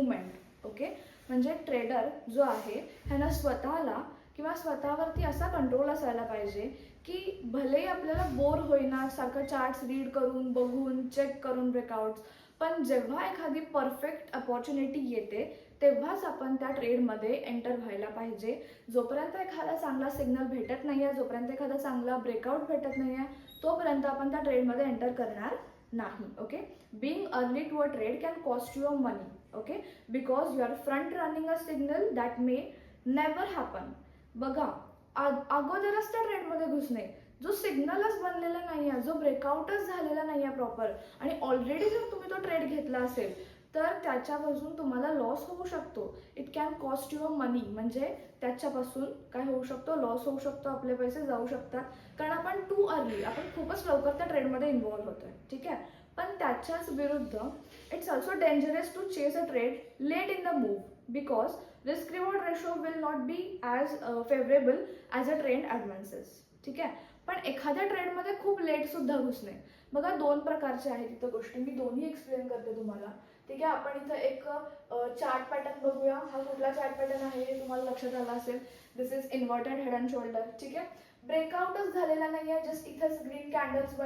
Movement. Okay, म्हणजे trader जो आहे ह्यानं स्वतःला किंवा स्वतःवरती असा कंट्रोल असायला पाहिजे की भलेही आपल्याला बोर होईना सारखं चार्ट्स रीड करून बघून चेक करून ब्रेकआउट्स, पण जेव्हा एखादी परफेक्ट अपॉर्च्युनिटी येते तेव्हाच आपण त्या ट्रेडमध्ये एंटर व्हायला पाहिजे. जोपर्यंत एखादा चांगला सिग्नल भेटत नाही आहे, जोपर्यंत एखादा चांगला ब्रेकआउट भेटत नाही आहे, तोपर्यंत आपण त्या ट्रेडमध्ये एंटर करणार नाही. Okay, being early to a trade can cost you a money. Okay, because you are front running a signal that may never happen. बघा, अगोदरच त्या ट्रेडमध्ये घुसणे, जो सिग्नलच बनलेला नाही आहे, जो ब्रेकआउटच झालेला नाही आहे प्रॉपर, आणि ऑलरेडी जर तुम्ही तो ट्रेड घेतला असेल तर त्याच्यापासून तुम्हाला लॉस होऊ शकतो. It can cost you a मनी. म्हणजे त्याच्यापासून काय होऊ शकतो, लॉस होऊ शकतो, आपले पैसे जाऊ शकतात, कारण आपण टू अर्ली, आपण खूपच लवकर त्या ट्रेडमध्ये इन्व्हॉल्व्ह होतोय. ठीक आहे, पण त्याच्याच विरुद्ध it's also dangerous to chase a trade late in the move, because risk reward ratio will not be as favourable as a trend advances. ठीक आहे, पण एखाद्या ट्रेडमध्ये खूप लेट सुद्धा घुसणे. बघा, दोन प्रकारचे आहेत इथं गोष्टी, मी दोन्ही एक्सप्लेन करते तुम्हाला. ठीक आहे, आपण इथं एक चार्ट पॅटर्न बघूया. हा कुठला चार्ट पॅटर्न आहे हे तुम्हाला लक्षात आलं असेल. This is inverted head and shoulder. ठीक आहे, ब्रेकआउटच झालेला नाही आहे, जस्ट इथंच ग्रीन कॅन्डल्स